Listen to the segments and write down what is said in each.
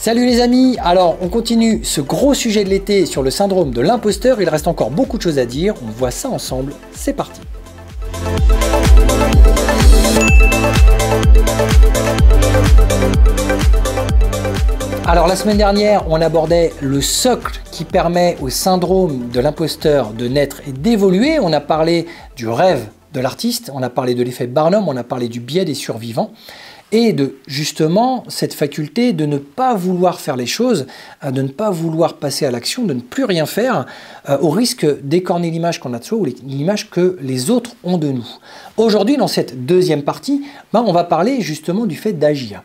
Salut les amis, alors on continue ce gros sujet de l'été sur le syndrome de l'imposteur. Il reste encore beaucoup de choses à dire, on voit ça ensemble, c'est parti. Alors la semaine dernière, on abordait le socle qui permet au syndrome de l'imposteur de naître et d'évoluer. On a parlé du rêve de l'artiste, on a parlé de l'effet Barnum, on a parlé du biais des survivants et de justement cette faculté de ne pas vouloir faire les choses, de ne pas vouloir passer à l'action, de ne plus rien faire au risque d'écorner l'image qu'on a de soi ou l'image que les autres ont de nous. Aujourd'hui, dans cette deuxième partie, on va parler justement du fait d'agir.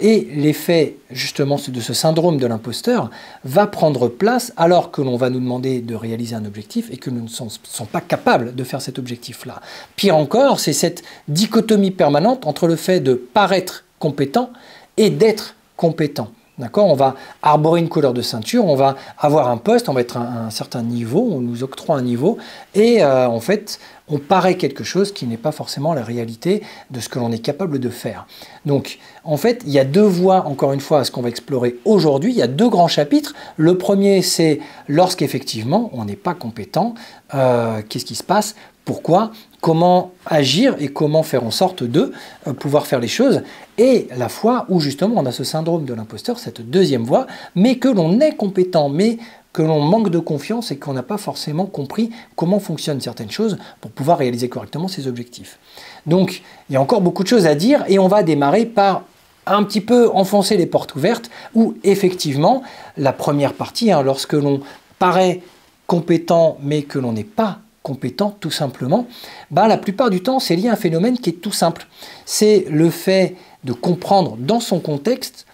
Et l'effet justement de ce syndrome de l'imposteur va prendre place alors que l'on va nous demander de réaliser un objectif et que nous ne sommes pas capables de faire cet objectif-là. Pire encore, c'est cette dichotomie permanente entre le fait de paraître compétent et d'être compétent. D'accord ? On va arborer une couleur de ceinture, on va avoir un poste, on va être à un certain niveau, on nous octroie un niveau, et en fait, on paraît quelque chose qui n'est pas forcément la réalité de ce que l'on est capable de faire. Donc, en fait, il y a deux voies, encore une fois, à ce qu'on va explorer aujourd'hui. Il y a deux grands chapitres. Le premier, c'est lorsqu'effectivement, on n'est pas compétent, qu'est-ce qui se passe ? Pourquoi ? Comment agir et comment faire en sorte de pouvoir faire les choses. Et la fois où justement on a ce syndrome de l'imposteur, cette deuxième voie, mais que l'on est compétent, mais que l'on manque de confiance et qu'on n'a pas forcément compris comment fonctionnent certaines choses pour pouvoir réaliser correctement ses objectifs. Donc il y a encore beaucoup de choses à dire et on va démarrer par un petit peu enfoncer les portes ouvertes où effectivement la première partie, lorsque l'on paraît compétent mais que l'on n'est pas compétent tout simplement, la plupart du temps c'est lié à un phénomène qui est tout simple. C'est le fait de comprendre dans son contexte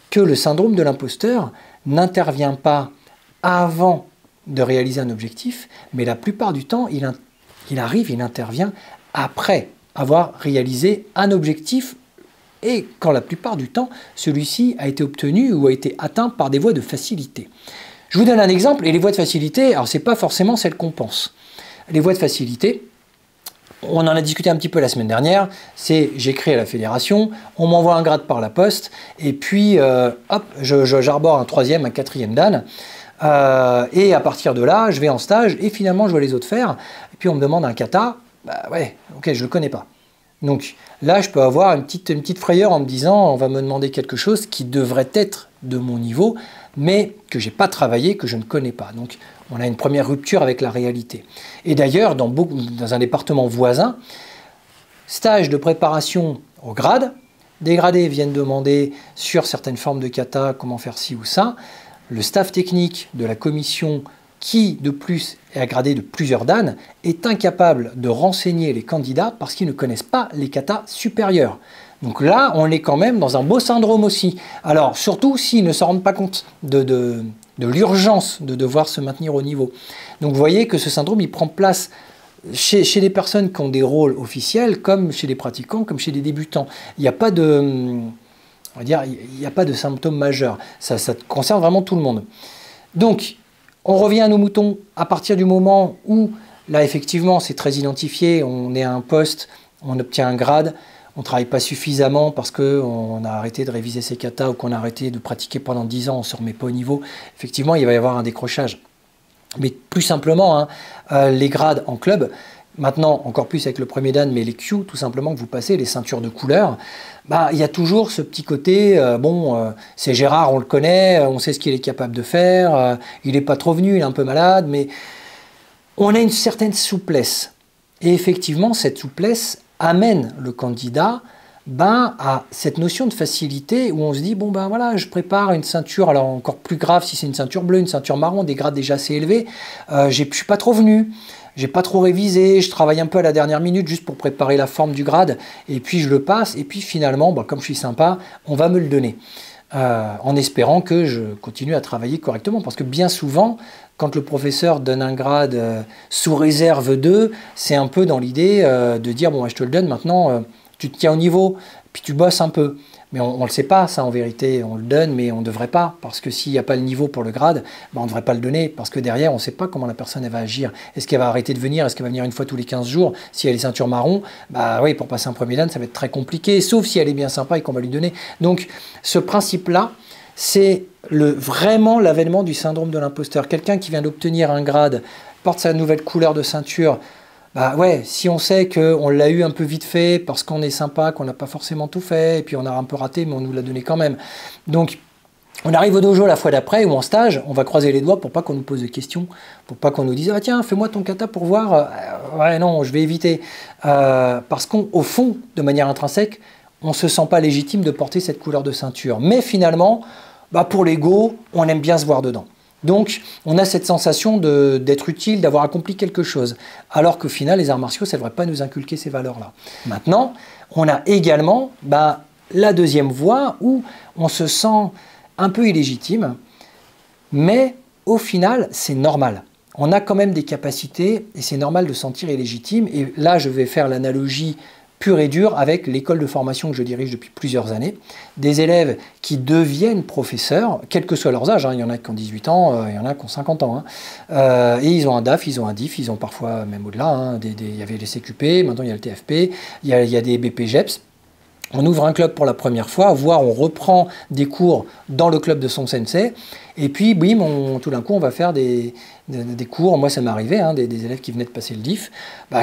que le syndrome de l'imposteur n'intervient pas avant de réaliser un objectif, mais la plupart du temps il intervient après avoir réalisé un objectif et quand la plupart du temps celui-ci a été obtenu ou a été atteint par des voies de facilité. Je vous donne un exemple, et les voies de facilité, alors c'est pas forcément celles qu'on pense. Les voies de facilité, on en a discuté un petit peu la semaine dernière, c'est j'écris à la fédération, on m'envoie un grade par la poste, et puis hop, j'arbore un troisième, un quatrième dan, et à partir de là, je vais en stage, et finalement je vois les autres faire, et puis on me demande un kata, ouais, ok, je le connais pas. Donc là, je peux avoir une petite frayeur en me disant, on va me demander quelque chose qui devrait être de mon niveau, mais que j'ai pas travaillé, que je ne connais pas. Donc on a une première rupture avec la réalité. Et d'ailleurs, dans un département voisin, stage de préparation au grade, des gradés viennent demander sur certaines formes de kata comment faire ci ou ça. Le staff technique de la commission qui, de plus, est gradé de plusieurs dan, est incapable de renseigner les candidats parce qu'ils ne connaissent pas les katas supérieurs. Donc là, on est quand même dans un beau syndrome aussi. Alors, surtout s'ils ne se rendent pas compte de l'urgence de devoir se maintenir au niveau. Donc vous voyez que ce syndrome, il prend place chez les personnes qui ont des rôles officiels, comme chez les pratiquants, comme chez les débutants. Il n'y a pas de, on va dire, il n'y a pas de symptômes majeurs. Ça concerne vraiment tout le monde. Donc, on revient à nos moutons à partir du moment où, là, effectivement, c'est très identifié, on est à un poste, on obtient un grade, on ne travaille pas suffisamment parce qu'on a arrêté de réviser ses katas ou qu'on a arrêté de pratiquer pendant 10 ans, on ne se remet pas au niveau. Effectivement, il va y avoir un décrochage. Mais plus simplement, les grades en club, maintenant encore plus avec le premier dan, mais les Q, tout simplement, que vous passez, les ceintures de couleur, il y a toujours ce petit côté, c'est Gérard, on le connaît, on sait ce qu'il est capable de faire, il n'est pas trop venu, il est un peu malade, mais on a une certaine souplesse. Et effectivement, cette souplesse amène le candidat à cette notion de facilité où on se dit, voilà, je prépare une ceinture, alors encore plus grave si c'est une ceinture bleue, une ceinture marron, des grades déjà assez élevés, je ne suis pas trop venu, j'ai pas trop révisé, je travaille un peu à la dernière minute juste pour préparer la forme du grade, et puis je le passe, et puis finalement, comme je suis sympa, on va me le donner. En espérant que je continue à travailler correctement, parce que bien souvent, quand le professeur donne un grade sous réserve 2, c'est un peu dans l'idée de dire, je te le donne maintenant, tu te tiens au niveau, puis tu bosses un peu. Mais on ne le sait pas, ça, en vérité. On le donne, mais on ne devrait pas. Parce que s'il n'y a pas le niveau pour le grade, on ne devrait pas le donner. Parce que derrière, on ne sait pas comment la personne elle va agir. Est-ce qu'elle va arrêter de venir? Est-ce qu'elle va venir une fois tous les 15 jours? Si elle est ceinture marron, oui, pour passer un premier dan, ça va être très compliqué. Sauf si elle est bien sympa et qu'on va lui donner. Donc, ce principe-là, c'est vraiment l'avènement du syndrome de l'imposteur. Quelqu'un qui vient d'obtenir un grade, porte sa nouvelle couleur de ceinture, bah ouais, si on sait qu'on l'a eu un peu vite fait, parce qu'on est sympa, qu'on n'a pas forcément tout fait, et puis on a un peu raté, mais on nous l'a donné quand même. Donc, on arrive au dojo la fois d'après, ou en stage, on va croiser les doigts pour pas qu'on nous pose de questions, pour pas qu'on nous dise « Ah tiens, fais-moi ton kata pour voir. » Ouais, non, je vais éviter. Parce qu'au fond, de manière intrinsèque, on ne se sent pas légitime de porter cette couleur de ceinture. Mais finalement, bah pour l'ego, on aime bien se voir dedans. Donc, on a cette sensation d'être utile, d'avoir accompli quelque chose. Alors qu'au final, les arts martiaux, ça ne devrait pas nous inculquer ces valeurs-là. Maintenant, on a également la deuxième voie où on se sent un peu illégitime, mais au final, c'est normal. On a quand même des capacités et c'est normal de se sentir illégitime. Et là, je vais faire l'analogie pure et dure avec l'école de formation que je dirige depuis plusieurs années. Des élèves qui deviennent professeurs, quel que soit leur âge, hein, il y en a qui ont 18 ans, il y en a qui ont 50 ans, hein, et ils ont un DAF, ils ont un DIF, ils ont parfois même au-delà, hein, il y avait les CQP, maintenant il y a le TFP, il y a des BPGEPS. On ouvre un club pour la première fois, voire on reprend des cours dans le club de son sensei, et puis bim, tout d'un coup on va faire des cours. Moi ça m'est arrivé, hein, des élèves qui venaient de passer le DIF,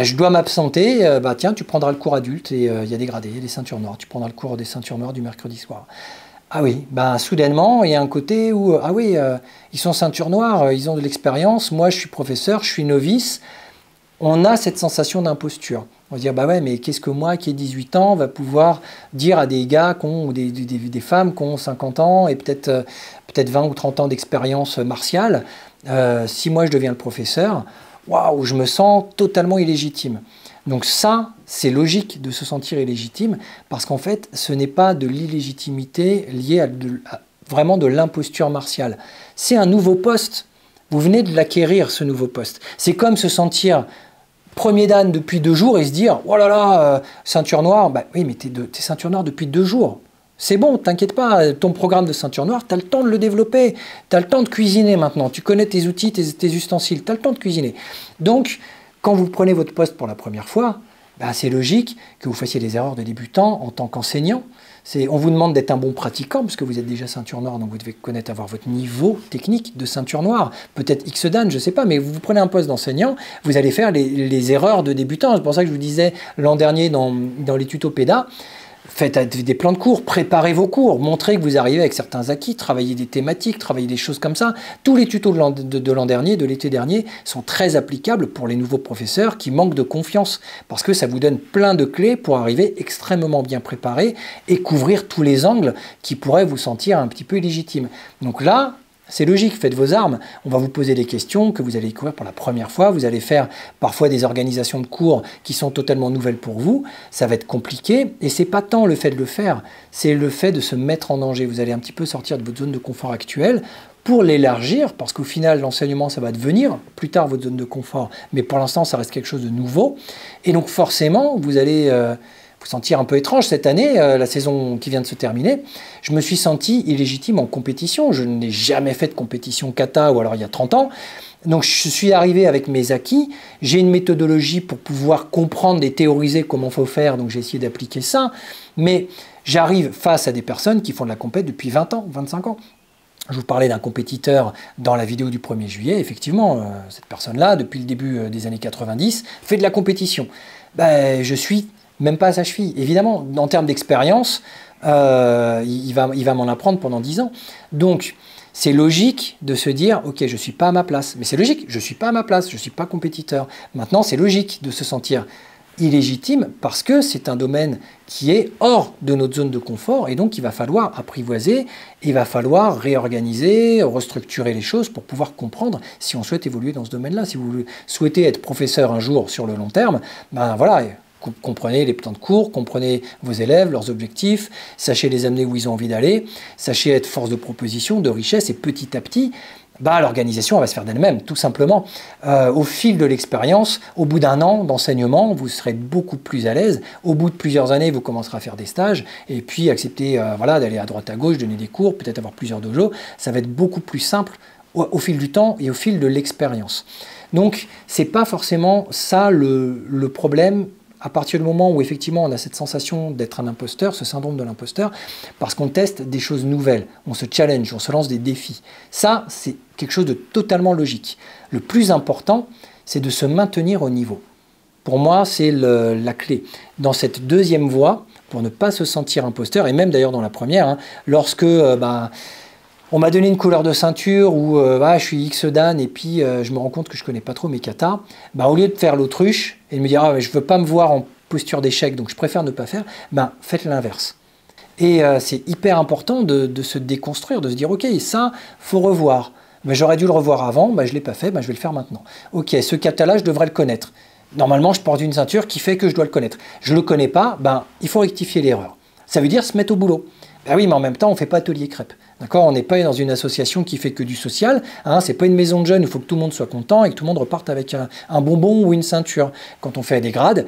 je dois m'absenter, tiens tu prendras le cours adulte, et il y a des gradés, il y a des ceintures noires, tu prendras le cours des ceintures noires du mercredi soir. Ah oui, soudainement il y a un côté où, ah oui, ils sont ceintures noires, ils ont de l'expérience, moi je suis professeur, je suis novice, on a cette sensation d'imposture. On va se dire, bah ouais, mais qu'est-ce que moi, qui ai 18 ans, va pouvoir dire à des gars ou des femmes qui ont 50 ans et peut-être 20 ou 30 ans d'expérience martiale, si moi je deviens le professeur, waouh, je me sens totalement illégitime. Donc ça, c'est logique de se sentir illégitime, parce qu'en fait, ce n'est pas de l'illégitimité liée à vraiment de l'imposture martiale. C'est un nouveau poste. Vous venez de l'acquérir, ce nouveau poste. C'est comme se sentir premier dan depuis 2 jours et se dire « Oh là là, ceinture noire, oui, mais t'es ceinture noire depuis 2 jours. C'est bon, t'inquiète pas, ton programme de ceinture noire, tu as le temps de le développer, tu as le temps de cuisiner maintenant, tu connais tes outils, tes ustensiles, tu as le temps de cuisiner. » Donc, quand vous prenez votre poste pour la première fois, c'est logique que vous fassiez des erreurs de débutant en tant qu'enseignant. On vous demande d'être un bon pratiquant, parce que vous êtes déjà ceinture noire, donc vous devez connaître, avoir votre niveau technique de ceinture noire. Peut-être X dan, je ne sais pas, mais vous prenez un poste d'enseignant, vous allez faire les erreurs de débutant. C'est pour ça que je vous disais l'an dernier dans les tutos PEDA, faites des plans de cours, préparez vos cours, montrez que vous arrivez avec certains acquis, travaillez des thématiques, travaillez des choses comme ça. Tous les tutos de l'an dernier, de l'été dernier, sont très applicables pour les nouveaux professeurs qui manquent de confiance, parce que ça vous donne plein de clés pour arriver extrêmement bien préparé et couvrir tous les angles qui pourraient vous sentir un petit peu illégitime. Donc là, c'est logique, faites vos armes. On va vous poser des questions que vous allez découvrir pour la première fois. Vous allez faire parfois des organisations de cours qui sont totalement nouvelles pour vous. Ça va être compliqué. Et c'est pas tant le fait de le faire, c'est le fait de se mettre en danger. Vous allez un petit peu sortir de votre zone de confort actuelle pour l'élargir, parce qu'au final, l'enseignement, ça va devenir plus tard votre zone de confort. Mais pour l'instant, ça reste quelque chose de nouveau. Et donc forcément, vous allez vous sentir un peu étrange cette année, la saison qui vient de se terminer. Je me suis senti illégitime en compétition. Je n'ai jamais fait de compétition kata, ou alors il y a 30 ans. Donc je suis arrivé avec mes acquis. J'ai une méthodologie pour pouvoir comprendre et théoriser comment il faut faire. Donc j'ai essayé d'appliquer ça. Mais j'arrive face à des personnes qui font de la compète depuis 20 ans, 25 ans. Je vous parlais d'un compétiteur dans la vidéo du 1er juillet. Effectivement, cette personne-là, depuis le début des années 90, fait de la compétition. Je suis même pas à sa cheville. Évidemment, en termes d'expérience, il va m'en apprendre pendant 10 ans. Donc, c'est logique de se dire, ok, je ne suis pas à ma place. Mais c'est logique, je ne suis pas à ma place, je ne suis pas compétiteur. Maintenant, c'est logique de se sentir illégitime parce que c'est un domaine qui est hors de notre zone de confort et donc il va falloir apprivoiser, il va falloir réorganiser, restructurer les choses pour pouvoir comprendre si on souhaite évoluer dans ce domaine-là. Si vous souhaitez être professeur un jour sur le long terme, voilà, comprenez les plans de cours, comprenez vos élèves, leurs objectifs, sachez les amener où ils ont envie d'aller, sachez être force de proposition, de richesse, et petit à petit, l'organisation va se faire d'elle-même, tout simplement. Au fil de l'expérience, au bout d'1 an d'enseignement, vous serez beaucoup plus à l'aise. Au bout de plusieurs années, vous commencerez à faire des stages, et puis accepter d'aller à droite à gauche, donner des cours, peut-être avoir plusieurs dojos. Ça va être beaucoup plus simple au fil du temps et au fil de l'expérience. Donc, c'est pas forcément ça le problème à partir du moment où effectivement on a cette sensation d'être un imposteur, ce syndrome de l'imposteur, parce qu'on teste des choses nouvelles, on se challenge, on se lance des défis. Ça, c'est quelque chose de totalement logique. Le plus important, c'est de se maintenir au niveau. Pour moi, c'est la clé. Dans cette deuxième voie, pour ne pas se sentir imposteur, et même d'ailleurs dans la première, hein, lorsque on m'a donné une couleur de ceinture ou je suis X Dan et puis je me rends compte que je ne connais pas trop mes katas, au lieu de faire l'autruche et de me dire je ne veux pas me voir en posture d'échec donc je préfère ne pas faire, faites l'inverse. Et c'est hyper important de se déconstruire, de se dire ok, ça, faut revoir. J'aurais dû le revoir avant, je ne l'ai pas fait, je vais le faire maintenant. Ok, ce kata-là, je devrais le connaître. Normalement, je porte une ceinture qui fait que je dois le connaître. Je ne le connais pas, il faut rectifier l'erreur. Ça veut dire se mettre au boulot. Oui, mais en même temps, on ne fait pas atelier crêpe. D'accord, on n'est pas dans une association qui fait que du social. Hein, c'est pas une maison de jeunes où il faut que tout le monde soit content et que tout le monde reparte avec un bonbon ou une ceinture. Quand on fait des grades,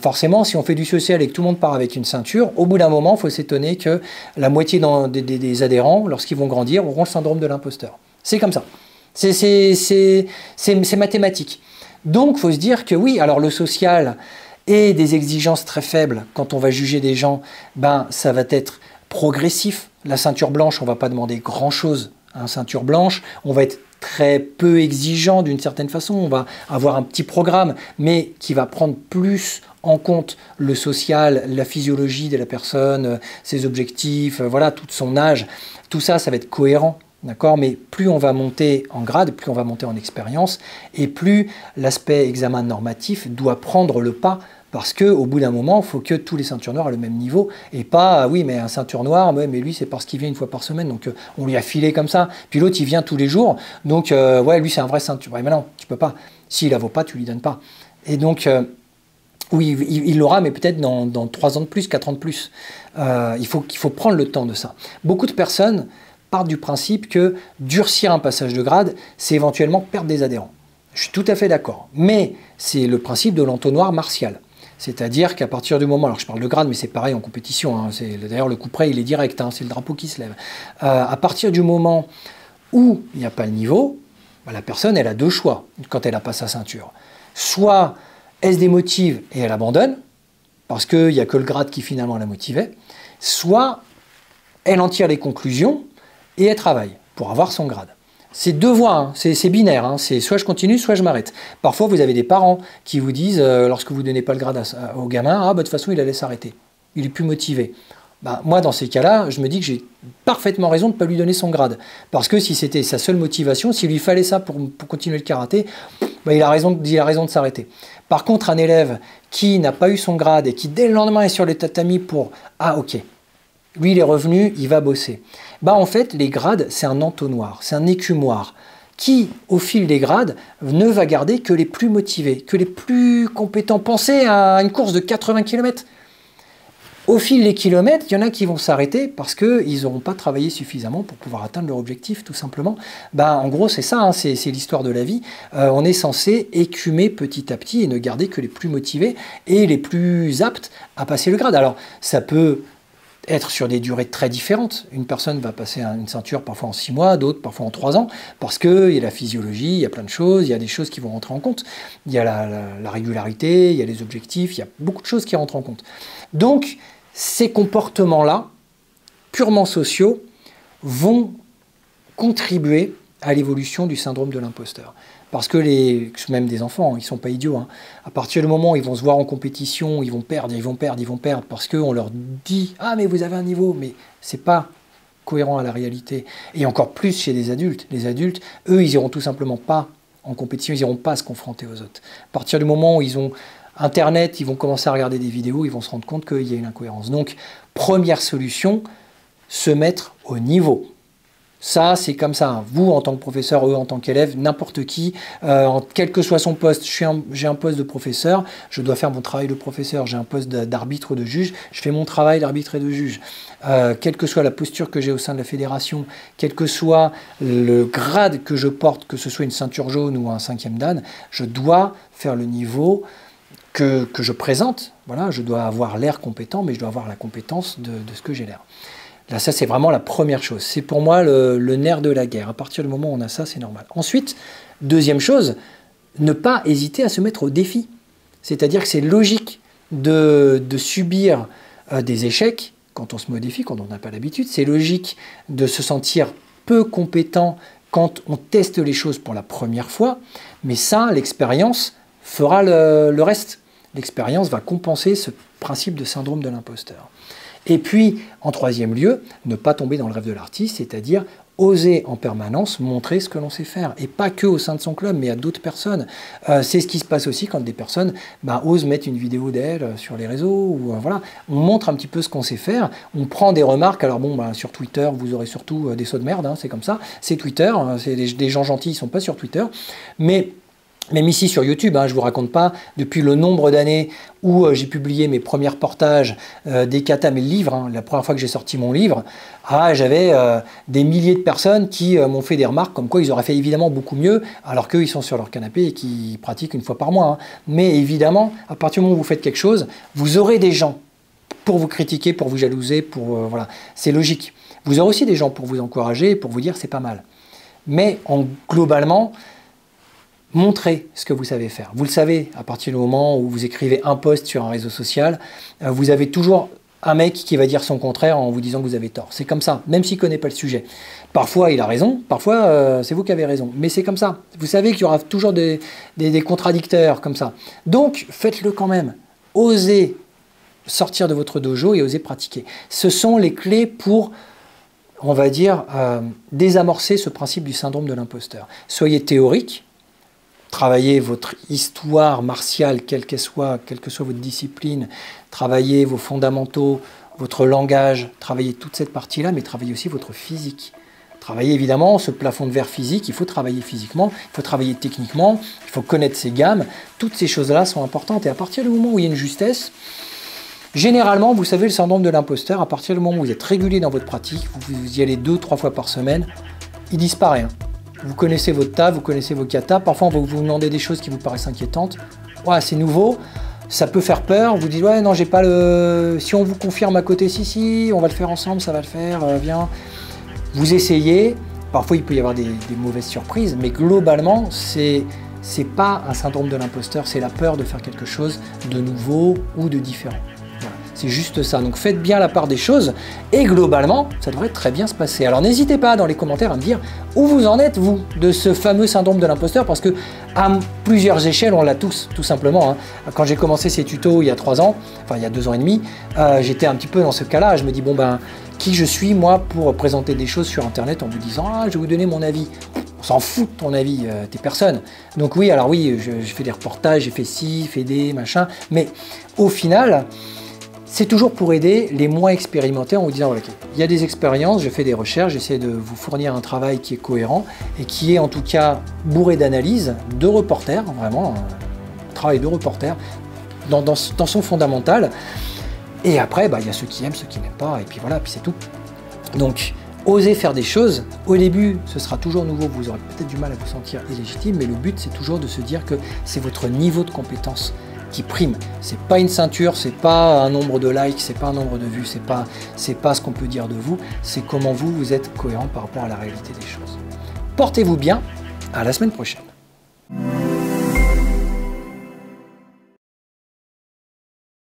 forcément, si on fait du social et que tout le monde part avec une ceinture, au bout d'un moment, il faut s'étonner que la moitié des adhérents, lorsqu'ils vont grandir, auront le syndrome de l'imposteur. C'est comme ça. C'est mathématique. Donc, il faut se dire que oui, alors le social et des exigences très faibles quand on va juger des gens, ça va être progressif. La ceinture blanche, on ne va pas demander grand-chose à une ceinture blanche. On va être très peu exigeant d'une certaine façon. On va avoir un petit programme, mais qui va prendre plus en compte le social, la physiologie de la personne, ses objectifs, voilà, tout son âge. Tout ça, ça va être cohérent. D'accord, mais plus on va monter en grade, plus on va monter en expérience, et plus l'aspect examen normatif doit prendre le pas, parce qu'au bout d'un moment, il faut que tous les ceintures noires aient le même niveau, et pas, oui, mais un ceinture noire, mais lui, c'est parce qu'il vient une fois par semaine, donc on lui a filé comme ça, puis l'autre, il vient tous les jours, donc, ouais, lui, c'est un vrai ceinture. Ouais, mais non, tu peux pas. S'il la vaut pas, tu lui donnes pas. Et donc, oui, il l'aura, mais peut-être dans 3 ans de plus, 4 ans de plus. Il faut prendre le temps de ça. Beaucoup de personnes partent du principe que durcir un passage de grade, c'est éventuellement perdre des adhérents. Je suis tout à fait d'accord. Mais c'est le principe de l'entonnoir martial. C'est-à-dire qu'à partir du moment, alors je parle de grade, mais c'est pareil en compétition, hein, d'ailleurs le coup près il est direct, hein, c'est le drapeau qui se lève. À partir du moment où il n'y a pas le niveau, la personne elle a 2 choix quand elle n'a pas sa ceinture. Soit elle se démotive et elle abandonne, parce qu'il n'y a que le grade qui finalement la motivait, soit elle en tire les conclusions et elle travaille pour avoir son grade. C'est 2 voies, hein. C'est binaire, hein. C'est soit je continue, soit je m'arrête. Parfois, vous avez des parents qui vous disent, lorsque vous ne donnez pas le grade au gamin, de toute façon, il allait s'arrêter. Il est plus motivé. Moi, dans ces cas-là, je me dis que j'ai parfaitement raison de ne pas lui donner son grade. Parce que si c'était sa seule motivation, s'il lui fallait ça pour continuer le karaté, il a raison de s'arrêter. Par contre, un élève qui n'a pas eu son grade et qui, dès le lendemain, est sur les tatamis pour « Ah, ok ». Lui, il est revenu, il va bosser. En fait, les grades, c'est un entonnoir, c'est un écumoire qui, au fil des grades, ne va garder que les plus motivés, que les plus compétents. Pensez à une course de 80 km. Au fil des kilomètres, il y en a qui vont s'arrêter parce qu'ils n'auront pas travaillé suffisamment pour pouvoir atteindre leur objectif, tout simplement. En gros, c'est ça, hein, c'est l'histoire de la vie. On est censé écumer petit à petit et ne garder que les plus motivés et les plus aptes à passer le grade. Alors, ça peut être sur des durées très différentes. Une personne va passer une ceinture parfois en 6 mois, d'autres parfois en 3 ans, parce qu'il y a la physiologie, il y a plein de choses, il y a des choses qui vont rentrer en compte. Il y a la régularité, il y a les objectifs, il y a beaucoup de choses qui rentrent en compte. Donc, ces comportements-là, purement sociaux, vont contribuer à l'évolution du syndrome de l'imposteur. Parce que même des enfants, ils ne sont pas idiots. Hein. À partir du moment où ils vont se voir en compétition, ils vont perdre, parce qu'on leur dit « Ah, mais vous avez un niveau », mais ce n'est pas cohérent à la réalité. Et encore plus chez les adultes. Les adultes, eux, ils n'iront tout simplement pas en compétition, ils n'iront pas se confronter aux autres. À partir du moment où ils ont Internet, ils vont commencer à regarder des vidéos, ils vont se rendre compte qu'il y a une incohérence. Donc, première solution, se mettre au niveau. Ça, c'est comme ça. Vous, en tant que professeur, eux, en tant qu'élève, n'importe qui, quel que soit son poste, j'ai un poste de professeur, je dois faire mon travail de professeur, j'ai un poste d'arbitre ou de juge, je fais mon travail d'arbitre et de juge. Quelle que soit la posture que j'ai au sein de la fédération, quel que soit le grade que je porte, que ce soit une ceinture jaune ou un 5e dan, je dois faire le niveau que je présente. Voilà, je dois avoir l'air compétent, mais je dois avoir la compétence de ce que j'ai l'air. Là, ça, c'est vraiment la première chose. C'est pour moi le nerf de la guerre. À partir du moment où on a ça, c'est normal. Ensuite, deuxième chose, ne pas hésiter à se mettre au défi. C'est-à-dire que c'est logique de subir des échecs quand on se modifie, quand on n'a pas l'habitude. C'est logique de se sentir peu compétent quand on teste les choses pour la première fois, mais ça, l'expérience fera le reste. L'expérience va compenser ce principe de syndrome de l'imposteur. Et puis, en troisième lieu, ne pas tomber dans le rêve de l'artiste, c'est-à-dire oser en permanence montrer ce que l'on sait faire. Et pas que au sein de son club, mais à d'autres personnes. C'est ce qui se passe aussi quand des personnes osent mettre une vidéo d'elles sur les réseaux. Ou, voilà. On montre un petit peu ce qu'on sait faire. On prend des remarques. Alors bon, sur Twitter, vous aurez surtout des sauts de merde. Hein, c'est comme ça. C'est Twitter. Hein, c'est des gens gentils, ils ne sont pas sur Twitter. Mais même ici sur YouTube, je ne vous raconte pas, depuis le nombre d'années où j'ai publié mes premiers reportages, des katas, mes livres, la première fois que j'ai sorti mon livre, j'avais des milliers de personnes qui m'ont fait des remarques comme quoi ils auraient fait évidemment beaucoup mieux, alors qu'eux ils sont sur leur canapé et qui pratiquent une fois par mois. Mais évidemment, à partir du moment où vous faites quelque chose, vous aurez des gens pour vous critiquer, pour vous jalouser, voilà, c'est logique. Vous aurez aussi des gens pour vous encourager, pour vous dire c'est pas mal. Mais globalement, montrez ce que vous savez faire. Vous le savez, à partir du moment où vous écrivez un post sur un réseau social, vous avez toujours un mec qui va dire son contraire en vous disant que vous avez tort. C'est comme ça, même s'il ne connaît pas le sujet. Parfois, il a raison, parfois, c'est vous qui avez raison. Mais c'est comme ça. Vous savez qu'il y aura toujours des contradicteurs comme ça. Donc, faites-le quand même. Osez sortir de votre dojo et osez pratiquer. Ce sont les clés pour, on va dire, désamorcer ce principe du syndrome de l'imposteur. Soyez théorique. Travaillez votre histoire martiale, quelle que soit votre discipline, travaillez vos fondamentaux, votre langage, travaillez toute cette partie-là, mais travaillez aussi votre physique. Travaillez évidemment ce plafond de verre physique, il faut travailler physiquement, il faut travailler techniquement, il faut connaître ses gammes, toutes ces choses-là sont importantes. Et à partir du moment où il y a une justesse, généralement, vous savez, le syndrome de l'imposteur, à partir du moment où vous êtes régulier dans votre pratique, vous y allez 2-3 fois par semaine, il disparaît. Vous connaissez votre tas, vous connaissez vos katas. Parfois, on va vous demander des choses qui vous paraissent inquiétantes. Ouais, c'est nouveau, ça peut faire peur. Vous dites, ouais, non, j'ai pas le... Si on vous confirme à côté, si, on va le faire ensemble, ça va le faire, viens. Vous essayez. Parfois, il peut y avoir des mauvaises surprises, mais globalement, c'est pas un syndrome de l'imposteur, c'est la peur de faire quelque chose de nouveau ou de différent. C'est juste ça. Donc faites bien la part des choses et globalement, ça devrait très bien se passer. Alors n'hésitez pas dans les commentaires à me dire où vous en êtes, vous, de ce fameux syndrome de l'imposteur, parce que à plusieurs échelles, on l'a tous, tout simplement. Quand j'ai commencé ces tutos il y a 3 ans, enfin il y a 2 ans et demi, j'étais un petit peu dans ce cas-là. Je me dis, bon ben, qui je suis, moi, pour présenter des choses sur Internet en vous disant, je vais vous donner mon avis. On s'en fout de ton avis, t'es personne. Donc oui, alors oui, je fais des reportages, j'ai fait ci, fait des, machin, mais au final... C'est toujours pour aider les moins expérimentés en vous disant, ok, il y a des expériences, je fais des recherches, j'essaie de vous fournir un travail qui est cohérent et qui est en tout cas bourré d'analyse, de reporter, vraiment, un travail de reporter dans son fondamental. Et après, il y a ceux qui aiment, ceux qui n'aiment pas, et puis voilà, puis c'est tout. Donc, osez faire des choses. Au début, ce sera toujours nouveau, vous aurez peut-être du mal à vous sentir illégitime, mais le but, c'est toujours de se dire que c'est votre niveau de compétence qui prime. C'est pas une ceinture, c'est pas un nombre de likes, c'est pas un nombre de vues, c'est pas ce qu'on peut dire de vous, c'est comment vous êtes cohérent par rapport à la réalité des choses. Portez-vous bien, à la semaine prochaine.